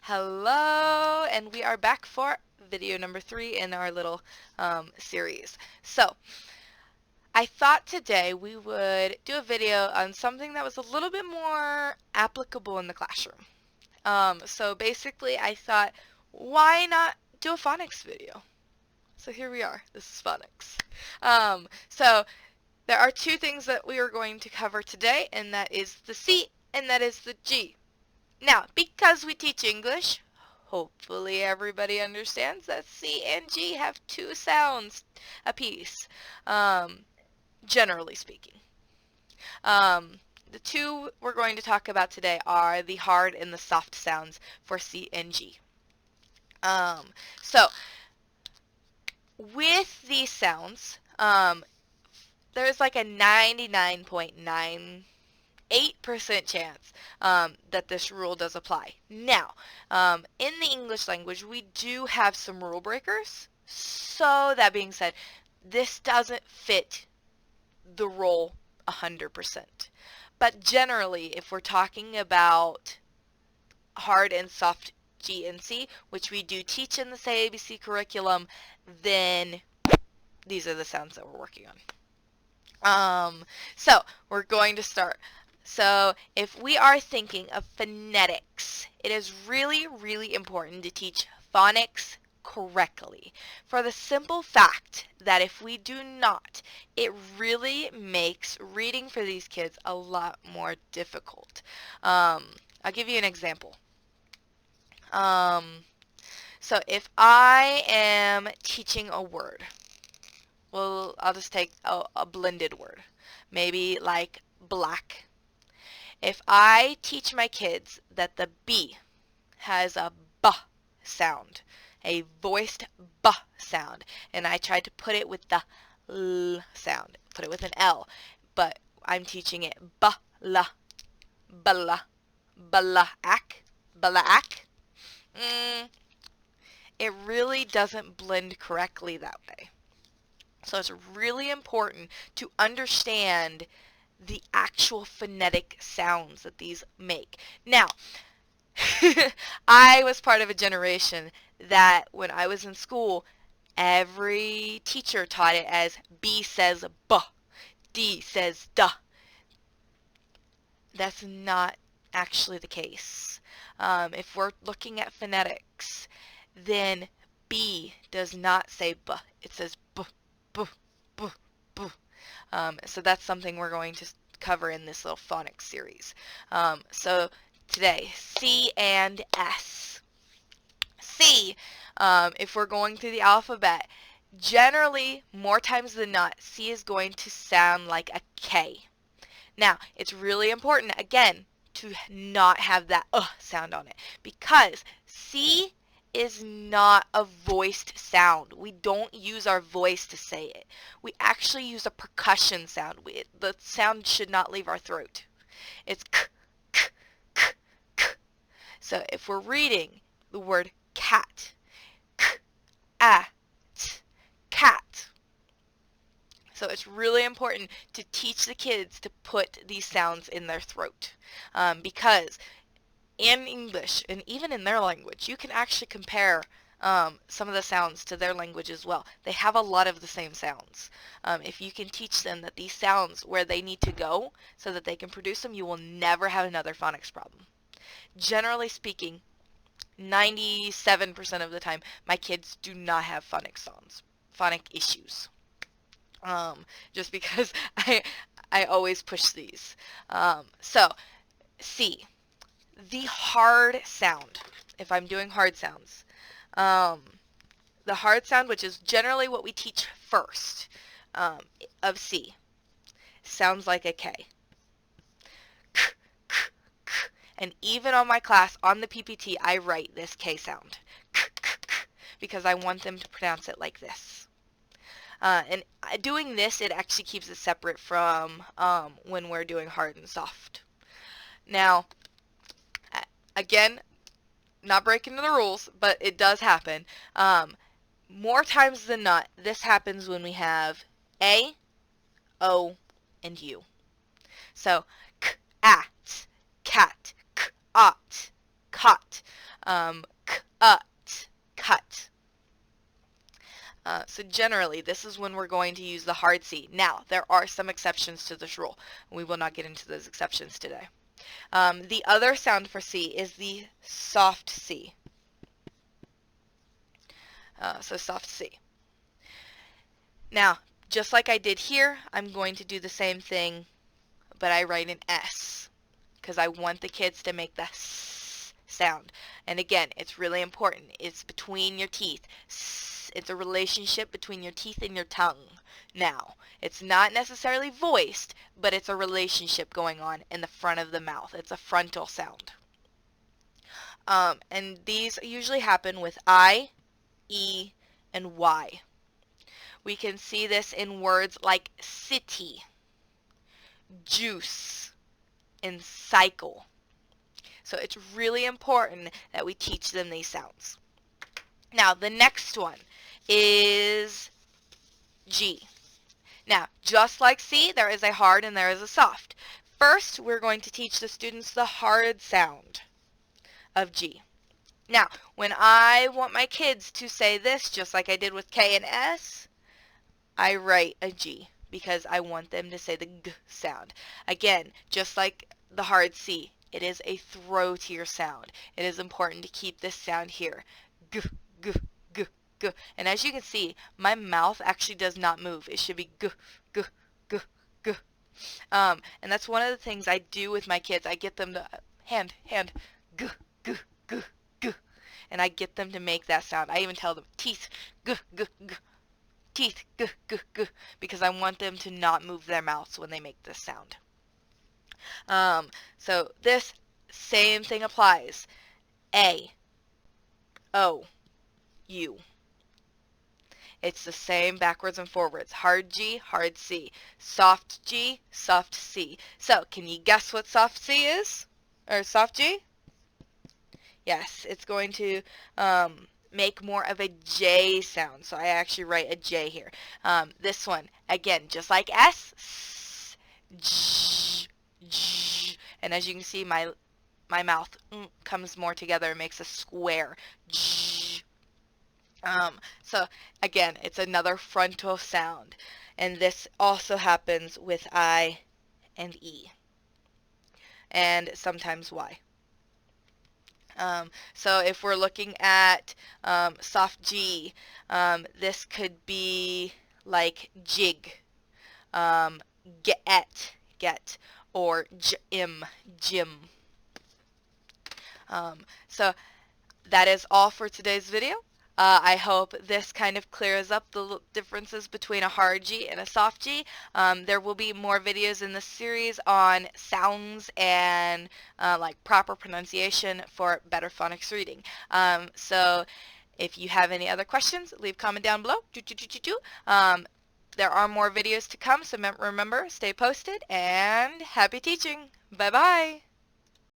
Hello, and we are back for video number 3 in our little series. So, I thought today we would do a video on something that was a little bit more applicable in the classroom. So basically I thought, why not do a phonics video? So here we are. This is phonics. So there are two things that we are going to cover today, and that is the C and that is the G. Now, because we teach English, hopefully everybody understands that C and G have two sounds apiece, generally speaking. The two we're going to talk about today are the hard and the soft sounds for C and G. So, with these sounds, there's like a 99.98% chance that this rule does apply. Now, in the English language, we do have some rule breakers. So, that being said, this doesn't fit the rule 100%. But generally, if we're talking about hard and soft G and C, which we do teach in the SayABC curriculum, then these are the sounds that we're working on. So we're going to start. So if we are thinking of phonetics, it is really, really important to teach phonics correctly, for the simple fact that if we do not, it really makes reading for these kids a lot more difficult. I'll give you an example. So if I am teaching a word, well, I'll just take a blended word, maybe like black. If I teach my kids that the B has a B sound, a voiced B sound, and I tried to put it with the L sound, put it with an L, but I'm teaching it ba-la, ba-la, ba-la-ak, ba-la-ak. It really doesn't blend correctly that way. So it's really important to understand the actual phonetic sounds that these make. Now, I was part of a generation that when I was in school, every teacher taught it as B says B, D says duh. That's not actually the case. If we're looking at phonetics, then B does not say B, it says B, B, B, B. So that's something we're going to cover in this little phonics series. So today, C and S. C, if we're going through the alphabet, generally, more times than not, C is going to sound like a K. Now, it's really important, again, to not have that sound on it, because C is not a voiced sound. We don't use our voice to say it. We actually use a percussion sound. The sound should not leave our throat. It's k, k, k, k. So if we're reading the word cat, k, a, t, cat. So it's really important to teach the kids to put these sounds in their throat, because in English, and even in their language, you can actually compare some of the sounds to their language as well. They have a lot of the same sounds. If you can teach them that these sounds where they need to go so that they can produce them, you will never have another phonics problem. Generally speaking, 97% of the time, my kids do not have phonic issues. Just because I always push these. So, C. The hard sound, if I'm doing hard sounds. The hard sound, which is generally what we teach first, of C, sounds like a K. K, k, k. And even on my class, on the PPT, I write this K sound, k, k, k, because I want them to pronounce it like this. And doing this, it actually keeps it separate from when we're doing hard and soft. Now, again, not breaking the rules, but it does happen. More times than not, this happens when we have A, O, and U. So, k, at, cat, k, ot, cot. Cut, cut. So generally, this is when we're going to use the hard C. Now, there are some exceptions to this rule. We will not get into those exceptions today. The other sound for C is the soft C. So soft C. Now, just like I did here, I'm going to do the same thing, but I write an S because I want the kids to make the S sound. And again, it's really important. It's between your teeth. It's a relationship between your teeth and your tongue. Now, it's not necessarily voiced, but it's a relationship going on in the front of the mouth. It's a frontal sound. And these usually happen with I, E, and Y. We can see this in words like city, juice, and cycle. So it's really important that we teach them these sounds. Now, the next one is G. Now, just like C, there is a hard and there is a soft. First, we're going to teach the students the hard sound of G. Now, when I want my kids to say this, just like I did with K and S, I write a G because I want them to say the G sound. Again, just like the hard C, it is a throatier sound. It is important to keep this sound here. G, G, G, G. And as you can see, my mouth actually does not move. It should be G, G, G, G. And that's one of the things I do with my kids. I get them to hand, G, G, G, G. And I get them to make that sound. I even tell them teeth, G, G, G. Teeth, G, G, G. Because I want them to not move their mouths when they make this sound. So this same thing applies. A, O, U. It's the same backwards and forwards. Hard G, hard C. Soft G, soft C. So, can you guess what soft C is? Or soft G? Yes, it's going to make more of a J sound. So I actually write a J here. This one, again, just like S, J, J. And as you can see, my mouth comes more together and makes a square. J. So again, it's another frontal sound. And this also happens with I and E. And sometimes Y. So if we're looking at soft G, this could be like jig, get, or gym. So that is all for today's video. I hope this kind of clears up the differences between a hard G and a soft G. There will be more videos in this series on sounds and like proper pronunciation for better phonics reading. So if you have any other questions, leave a comment down below. There are more videos to come, so remember, stay posted, and happy teaching. Bye-bye.